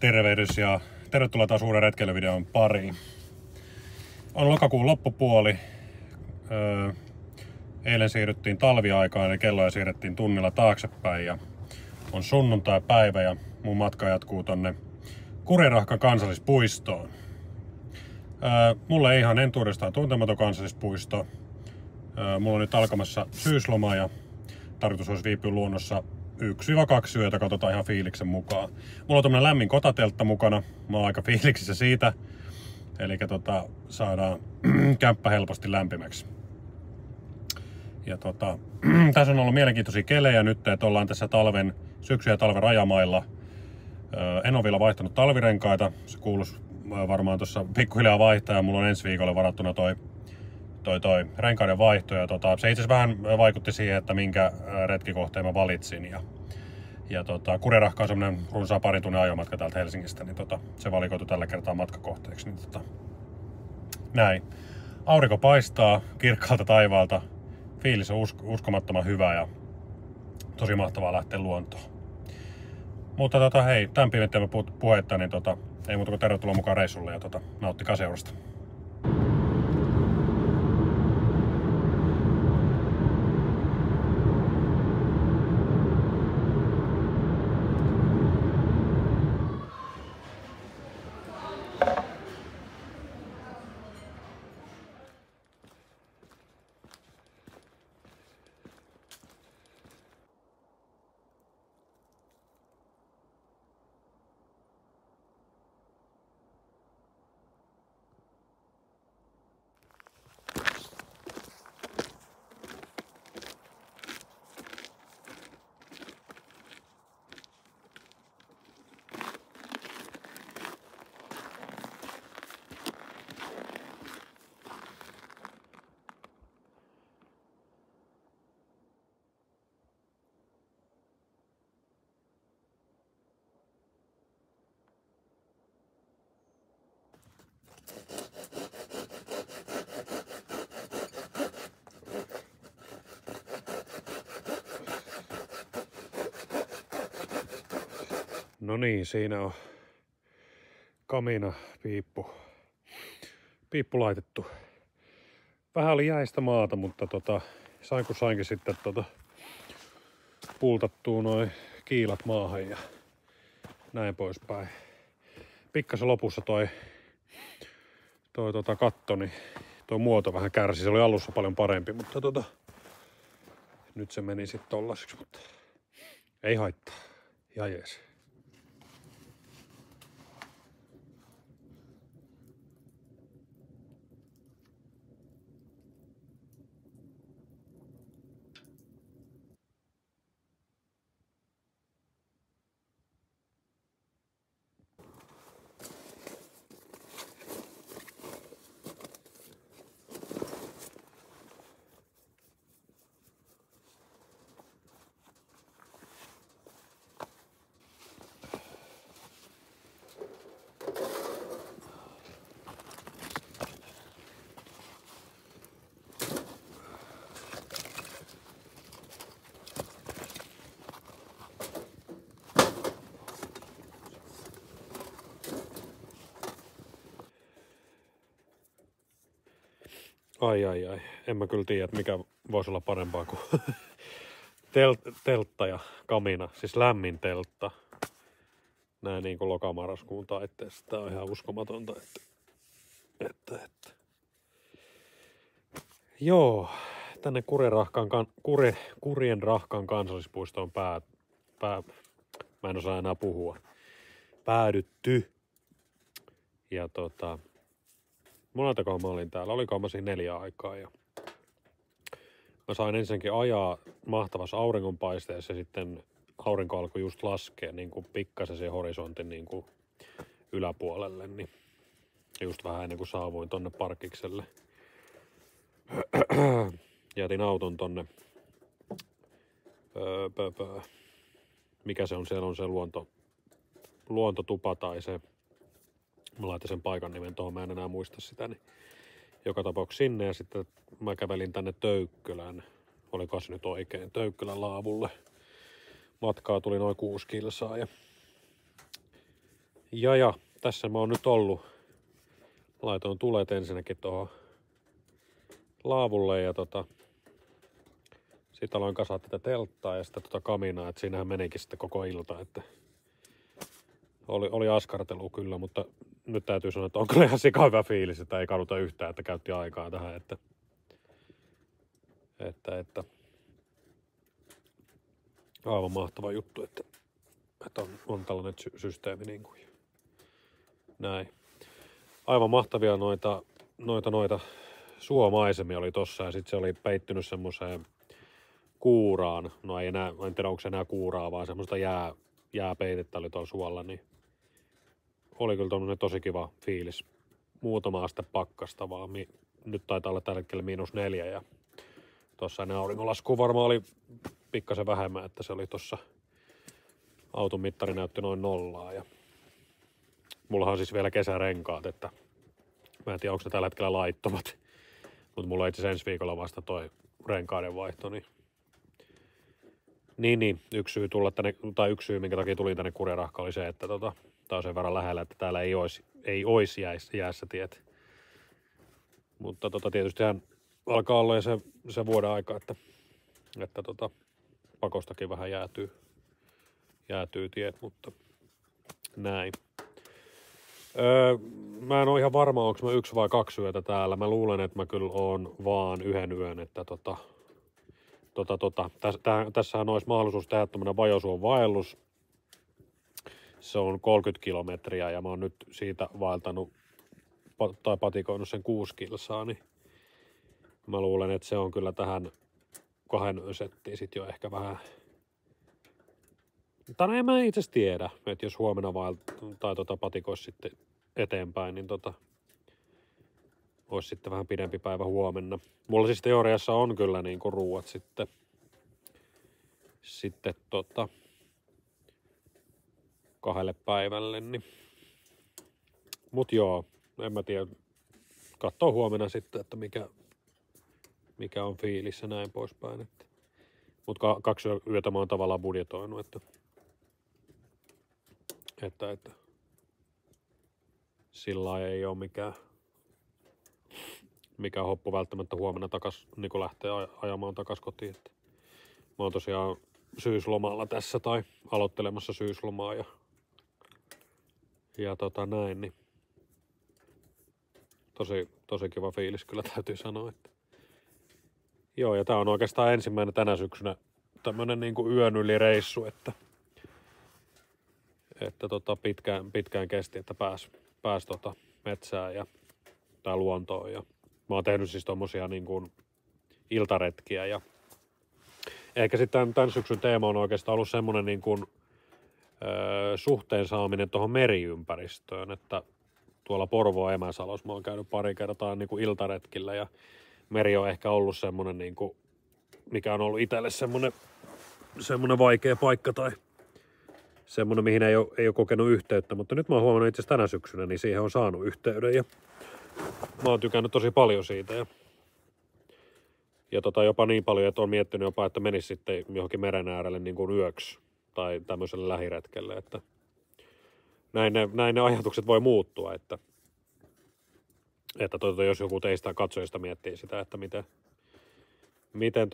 Tervehdys ja tervetuloa taas uuden retkeilyvideon pariin. On lokakuun loppupuoli. Eilen siirryttiin talviaikaan ja kelloja siirrettiin tunnilla taaksepäin. Ja on sunnuntai-päivä ja mun matka jatkuu tonne Kurirahkan kansallispuistoon. Mulle ei ihan entuudestaan tuntematon kansallispuisto. Mulla on nyt alkamassa syysloma ja tarkoitus olisi viipyä luonnossa 1-2 yötä, katsotaan ihan fiiliksen mukaan. Mulla on tämmönen lämmin kotateltta mukana, mä oon aika fiiliksissä siitä. Eli saadaan kämppä helposti lämpimäksi. Ja tässä on ollut mielenkiintoisia kelejä nyt, että ollaan tässä syksy- ja talven rajamailla. En ole vielä vaihtanut talvirenkaita, se kuuluisi varmaan tuossa pikkuhiljaa vaihtaa ja mulla on ensi viikolle varattuna toi renkaiden vaihto. Ja se itse asiassa vähän vaikutti siihen, että minkä retkikohteen mä valitsin. Ja Kurirahka on semmonen runsaan parin tunnin ajomatka täältä Helsingistä, niin se valikoitu tällä kertaa matkakohteeksi. Niin näin. Aurinko paistaa kirkkaalta taivaalta. Fiilis on uskomattoman hyvä ja tosi mahtavaa lähteä luontoon. Mutta hei, tämän pimettävä puhetta, niin ei muuta kuin tervetuloa mukaan reissulle ja nauttikaa seurasta. No niin, siinä on kamina piippu laitettu. Vähän oli jäistä maata, mutta sainkin sitten pultattua noin kiilat maahan ja näin poispäin. Pikkasen lopussa toi katto, niin toi muoto vähän kärsi. Se oli alussa paljon parempi, mutta nyt se meni sitten tollaiseksi, mutta ei haittaa. Ihan jees. Ai. En mä kyllä tiedä, mikä voisi olla parempaa kuin teltta ja kamina. Siis lämmin teltta. Näin niin kuin lokamarraskuun taitteessa. Tää on ihan uskomatonta, että. Joo, tänne Kurienrahkan kansallispuistoon mä en osaa enää puhua. Päädytty. Ja moneltakohan mä olin täällä, olikohan mä siinä 4 aikaa ja mä sain ensinnäkin ajaa mahtavassa auringonpaisteessa ja sitten aurinko alkoi just laskea niin kuin pikkasen sen horisontin niin kuin yläpuolelle, niin just vähän ennen kuin saavuin tonne parkikselle. Jätin auton tonne, mikä se on, siellä on se luontotupa tai se, mä laitan sen paikan nimen tuohon, mä en enää muista sitä, niin joka tapauksessa sinne ja sitten mä kävelin tänne Töykkylän, oliko se nyt oikein, Töykkylän laavulle. Matkaa tuli noin 6 kilsaa Ja, tässä mä oon nyt ollut. Laitoin tulet ensinnäkin tuohon laavulle ja sitten aloin kasaa tätä telttaa ja sitten kaminaa, että siinähän menikin sitten koko ilta, että oli askartelu kyllä, mutta nyt täytyy sanoa, että on kyllä ihan sika hyvä fiilis, että ei kaduta yhtään, että käytti aikaa tähän, että aivan mahtava juttu, että on tällainen systeemi niin kuin näin. Aivan mahtavia noita suomaisemia oli tossa ja sitten se oli peittynyt semmoiseen kuuraan. No ei enää, en tiedä onko se enää kuuraa, vaan semmoista jääpeitettä oli tuolla suolla, niin oli kyllä tommonen tosi kiva fiilis. Muutama aste pakkasta vaan. Nyt taitaa olla tällä hetkellä -4 ja tossa ennen auringonlaskua varmaan oli pikkasen vähemmän, että se oli tossa auton mittari näytti noin 0 ja mullahan on siis vielä kesärenkaat, että mä en tiedä onko ne tällä hetkellä laittomat, mutta mulla on itse asiassa ensi viikolla vasta toi renkaiden vaihto, niin yksi syy tulla tänne, tai yksi syy minkä takia tulin tänne Kurirahkaan oli se, että tää on sen verran lähellä, että täällä ei ois jäässä tiet. Mutta tietystihän alkaa olla se vuoden aika, että pakostakin vähän jäätyy tiet, mutta näin. Mä en ole ihan varma, onko mä 1 vai 2 yötä täällä. Mä luulen, että mä kyllä oon vaan 1 yön, että tässähän olisi mahdollisuus tehdä tämmönen Vajosuon vaellus. Se on 30 kilometriä ja mä oon nyt siitä vaeltanut tai patikoinut sen 6 kilsaa, niin mä luulen, että se on kyllä tähän 2 settiin sit jo ehkä vähän. Tai en mä itse tiedä, että jos huomenna patikoisi sitten eteenpäin, niin olisi sitten vähän pidempi päivä huomenna. Mulla siis teoriassa on kyllä niinku ruuat sitten 2 päivälle, niin. Mut joo, en mä tiedä. Katsoo huomenna sitten, että mikä on fiilis ja näin poispäin. Mut 2 yötä mä oon tavallaan budjetoinut, että sillä ei ole mikään hoppu välttämättä huomenna niin lähtee ajamaan takas kotiin. Että mä oon tosiaan syyslomalla tässä tai aloittelemassa syyslomaa ja näin, niin tosi kiva fiilis kyllä täytyy sanoa, että joo, ja tää on oikeastaan ensimmäinen tänä syksynä tämmönen niinku yön yli reissu, että pitkään kesti, että pääs metsään tai luontoon ja mä oon tehnyt siis tommosia niinku iltaretkiä ja ehkä sitten tämän syksyn teema on oikeastaan ollut semmonen niinku suhteen saaminen tuohon meriympäristöön, että tuolla Porvoon Emäsalossa mä oon käynyt pari kertaa niinku iltaretkillä ja meri on ehkä ollut semmonen niinku, mikä on ollut itselle semmonen vaikea paikka tai semmonen, mihin ei ole kokenut yhteyttä, mutta nyt mä oon huomannut itse asiassa tänä syksynä, niin siihen on saanut yhteyden ja mä oon tykännyt tosi paljon siitä ja jopa niin paljon, että on miettinyt jopa, että menisi sitten johonkin meren äärelle niin kuin yöksi tai tämmöiselle lähiretkelle, että näin ne ajatukset voi muuttua, että jos joku teistä katsojista miettii sitä, että miten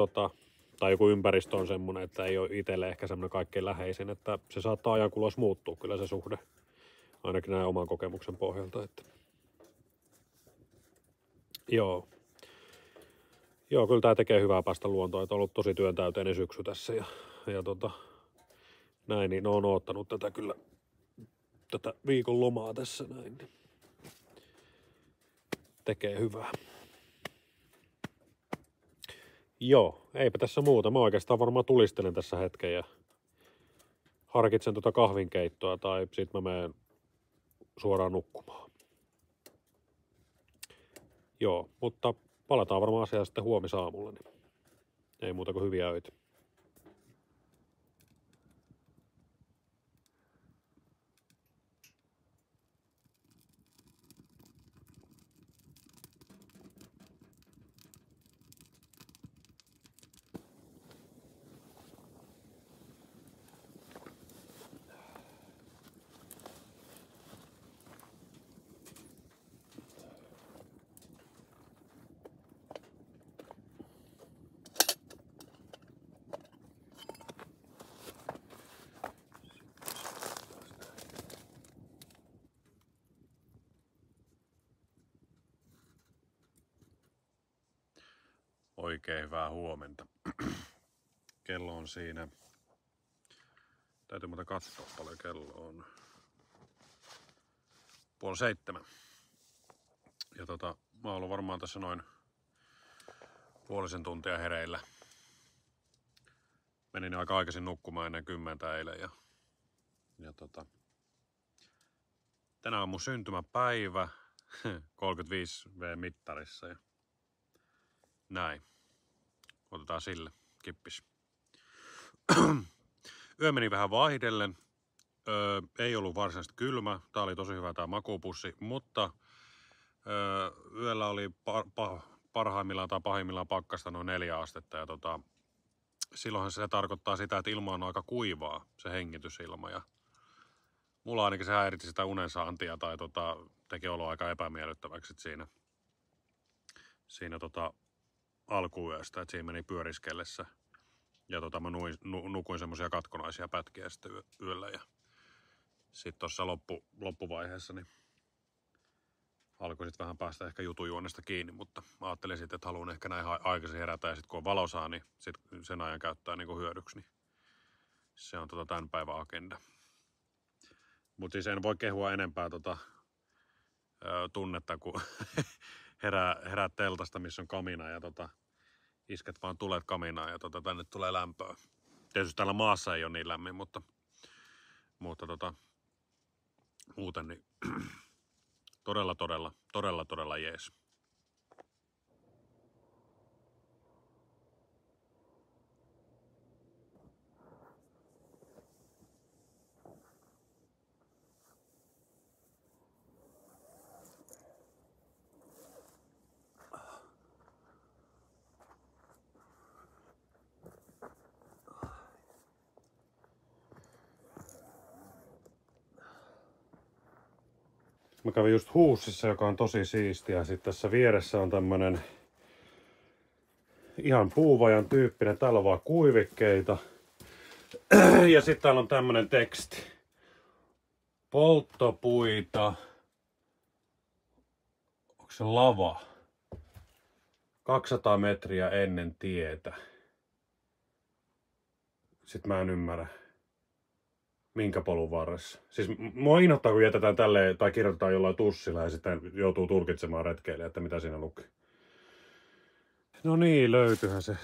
tai joku ympäristö on semmoinen, että ei ole itselle ehkä semmoinen kaikkein läheisin, että se saattaa ajankuluessa muuttua kyllä se suhde, ainakin näin oman kokemuksen pohjalta, että Joo, kyllä tää tekee hyvää päästä luontoon, että on ollut tosi työntäyteinen syksy tässä ja näin, niin on oottanut tätä viikon lomaa tässä näin, niin tekee hyvää. Joo, eipä tässä muuta. Mä oikeastaan varmaan tulistelen tässä hetken ja harkitsen kahvinkeittoa tai sit mä menen suoraan nukkumaan. Joo, mutta palataan varmaan asiaan sitten huomisaamulla, niin ei muuta kuin hyviä öitä. Oikein hyvää huomenta. Kello on siinä. Täytyy muuta katsoa paljon kello on. 6:30. Ja mä oon ollut varmaan tässä noin puolisen tuntia hereillä. Menin aika aikaisin nukkumaan ennen 10 eilen ja tänään on mun syntymäpäivä 35V mittarissa ja näin. Otetaan sille kippis. Yö meni vähän vaihdellen. Ei ollut varsinaisesti kylmä. Tää oli tosi hyvä tää makupussi, mutta yöllä oli parhaimmillaan tai pahimmillaan pakkasta noin 4 astetta ja silloinhan se tarkoittaa sitä, että ilma on aika kuivaa, se hengitysilma ja mulla ainakin se häiritti sitä unensaantia tai teki olo aika epämiellyttäväksi siinä alkuyöstä, että siinä meni pyöriskellessä. Ja mä nukuin semmosia katkonaisia pätkiä sitten yöllä ja sitten tuossa loppuvaiheessa niin alkoi sitten vähän päästä ehkä jutujuonesta kiinni, mutta mä ajattelin sitten, että haluan ehkä näin aikaisin herätä ja sitten kun on valosaa, niin sit sen ajan käyttää niinku hyödyksi, niin se on tämän päivän agenda. Mutta siis en voi kehua enempää tunnetta, kun herää teltasta, missä on kamina ja isket vaan tulet kaminaan ja tänne tulee lämpöä. Tietysti täällä maassa ei ole niin lämmin, mutta muuten niin todella jees. Mä kävin just Huussissa, joka on tosi siistiä. Sitten tässä vieressä on tämmönen ihan puuvajan tyyppinen. Täällä on vaan kuivikkeita. Ja sitten täällä on tämmönen teksti. Polttopuita. Onko se lava? 200 metriä ennen tietä. Sitten mä en ymmärrä. Minkä polun varressa. Siis mua inhottaa, kun jätetään tälleen tai kirjoitetaan jollain tussilla ja sitten joutuu tulkitsemaan retkeilijä, että mitä siinä luki. No niin, löytyyhän se.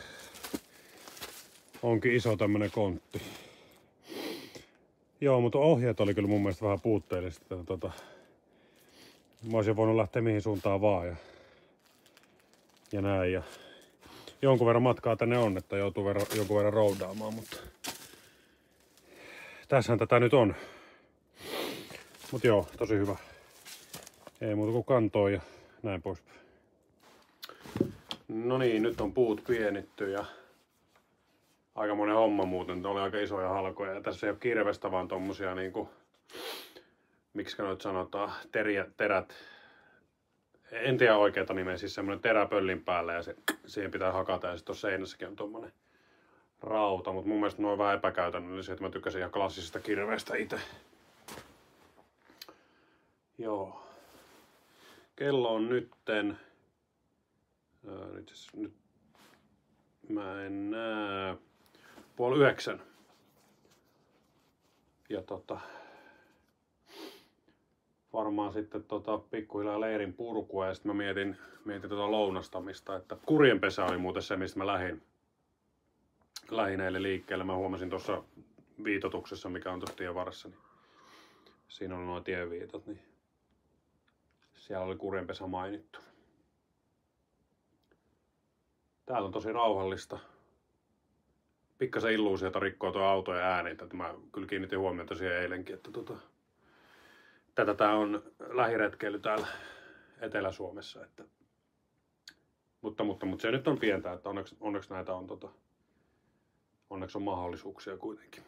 Onkin iso tämmönen kontti. Joo, mutta ohjeet oli kyllä mun mielestä vähän puutteelliset. Mä olisin voinut lähteä mihin suuntaan vaan ja näin. Ja jonkun verran matkaa tänne on, että joutuu jonkun verran roudaamaan, mutta tässähän tätä nyt on. Mut joo, tosi hyvä. Ei muuta kuin kantoon ja näin pois. No niin, nyt on puut pienitty ja aika monen homma muuten. Oli aika isoja halkoja ja tässä ei ole kirvestä, vaan tommosia niinku, miksikä noit sanotaan, terät. En tiedä oikeeta nimeä, siis semmonen terä pöllin päällä ja siihen pitää hakata ja sitten tuossa seinässäkin on tommonen rauta, mutta mun mielestä ne on vähän epäkäytännöllisiä, että mä tykkäsin ihan klassisesta kirveestä itse. Joo. Kello on nyt mä en näe 8:30. Ja varmaan sitten pikkuhiljaa leirin purkua ja sitten mä mietin lounastamista, että Kurjenpesä oli muuten se, mistä mä lähin eilen liikkeelle. Mä huomasin tuossa viitotuksessa, mikä on tuossa tien varressa, niin siinä on nuo tieviitot, niin siellä oli Kurjenpesä mainittu. Täällä on tosi rauhallista. Pikkasen illuusiota rikkoo tuo autojen ääni, että mä kyllä kiinnitin huomiota siihen eilenkin, että tää on lähiretkeily täällä Etelä-Suomessa, että mutta se nyt on pientä, että onneksi näitä on onneksi on mahdollisuuksia kuitenkin.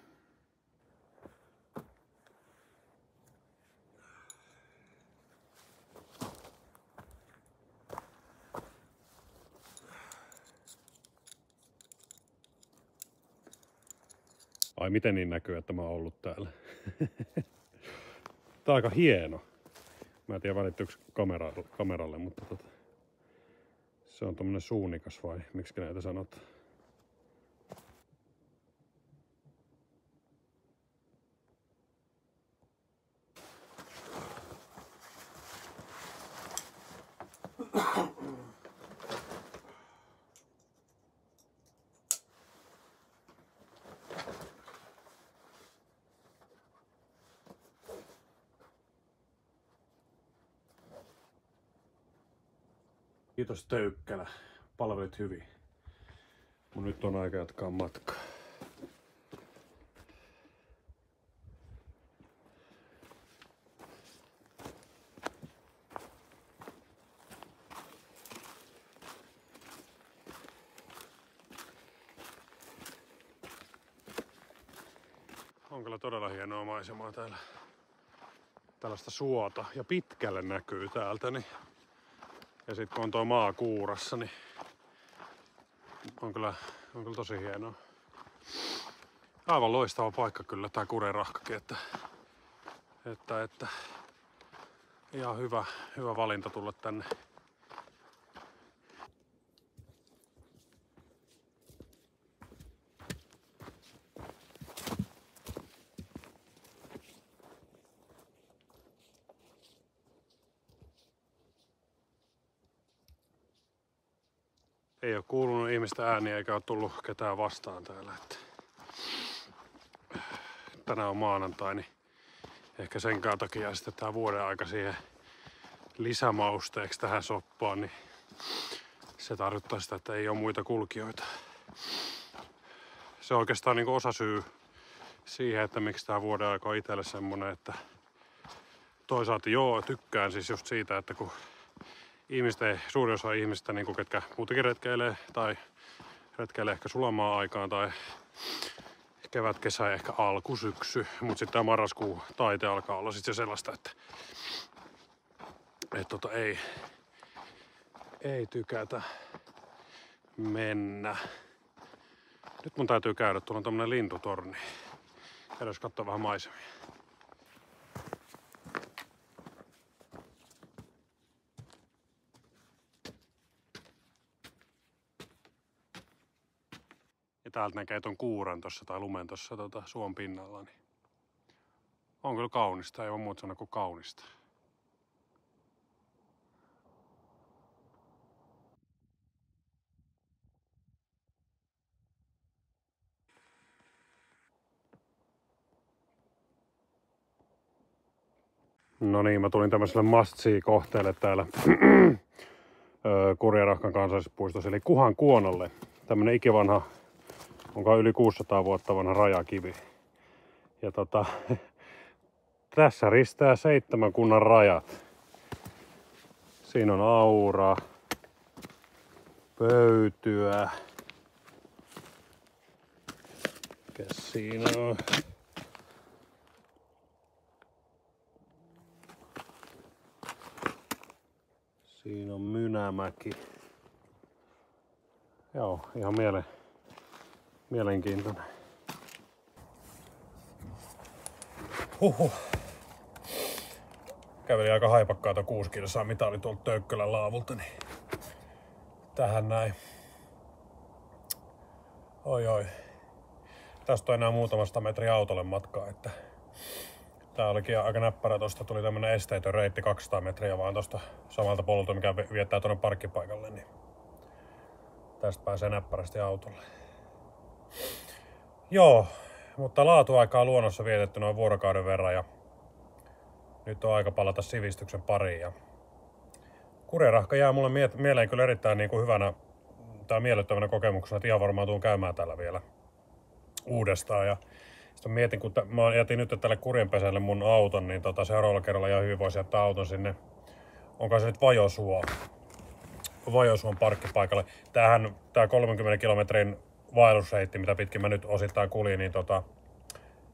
Ai miten niin näkyy, että mä oon ollut täällä. Tää on aika hieno. Mä en tiedä välittyykö kameralle, mutta Se on tommonen suunikas vai miksi näitä sanotaan? Kiitos Töykkälä, palvelit hyvin. Mun nyt on aika jatkaa matkaa. On kyllä todella hienoa maisemaa täällä. Tällaista suota ja pitkälle näkyy täältä. Niin. Ja sit kun on tuo maa kuurassa, niin on kyllä tosi hienoa. Aivan loistava paikka kyllä tää Kurenrahkakin, että ihan hyvä valinta tulla tänne. Ei ole kuulunut ihmisten ääniä eikä ole tullut ketään vastaan täällä. Että tänään on maanantai, niin ehkä senkään takia sitten tää vuoden aika siihen lisämausteeksi tähän soppaan, niin se tarkoittaa sitä, että ei ole muita kulkijoita. Se on oikeastaan niin kuin osasyy siihen, että miksi tää vuoden aika on itselle semmonen, että toisaalta joo, tykkään siis just siitä, että kun suuri osa ihmistä, niin ketkä muutenkin retkeilee tai retkeilee ehkä sulamaa aikaan tai kevät, kesä, ehkä alkusyksy, mutta sitten tämä marraskuu taite alkaa olla sitten sellaista, että ei tykätä mennä. Nyt mun täytyy käydä, tuolla on tämmönen lintutorni. Käydään katsoa vähän maisemia. Ja täältä näkee ton kuuran tossa tai lumen tossa suon pinnalla. Niin on kyllä kaunista, ei voi muuta sanoa kuin kaunista. No niin, mä tulin tämmöiselle must-see-kohteelle täällä Kurenrahkan kansallispuistossa, eli Kuhan Kuonolle. Tämmönen ikivanha, onkaan yli 600 vuotta vanha rajakivi. Ja tässä ristää 7 kunnan rajat. Siinä on Aura, Pöytyä. Mikäs siinä on? Siinä on Mynämäki. Joo, ihan mielenkiintoinen. Huhhuh. Kävelin aika haipakkaata 6 kilsaa, mitä oli tuolta Töykkälän laavulta, niin tähän näin. Oi. Tästä on enää muutamasta metriä autolle matkaa, että tää olikin aika näppärä. Tosta tuli tämmönen esteetön reitti 200 metriä vaan tosta samalta polulta, mikä viettää tuonne parkkipaikalle, niin tästä pääsee näppärästi autolle. Joo, mutta laatuaikaa luonnossa vietetty noin vuorokauden verran ja nyt on aika palata sivistyksen pariin. Ja Kurenrahka jää mulle mieleen kyllä erittäin niin kuin hyvänä tai miellyttävänä kokemuksena, että ihan varmaan tuun käymään täällä vielä uudestaan. Ja sitten mietin, kun mä jätin nyt tälle Kurjenpesälle mun auton, niin seuraavalla kerralla ihan hyvin voisi jättää auton sinne. Onko se nyt Vajosuon parkkipaikalle. Tää 30 kilometrin vaellusreitti, mitä pitkin mä nyt osittain kuljin, niin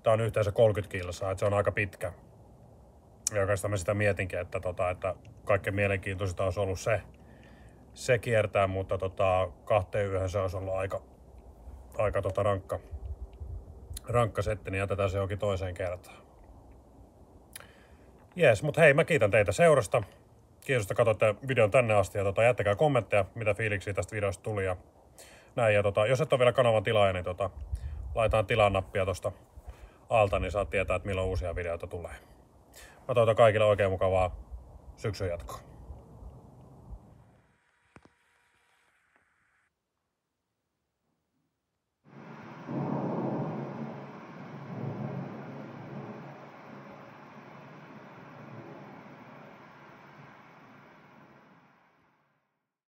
tää on yhteensä 30 kilsaa, että se on aika pitkä. Ja oikeastaan mä sitä mietinkin, että kaikkein mielenkiintoisinta olisi ollut se kiertää, mutta 2 yöhön se olisi ollut aika rankka setti, niin jätetään se johonkin toiseen kertaan. Jees, mut hei, mä kiitän teitä seurasta. Kiitos, että katsoitte videon tänne asti ja jättäkää kommentteja, mitä fiiliksiä tästä videosta tuli ja näin. Ja jos et ole vielä kanavan tilaaja, niin laitetaan tilaa-nappia tuosta alta, niin saat tietää, että milloin uusia videoita tulee. Mä toivotan kaikille oikein mukavaa syksyn jatkoa.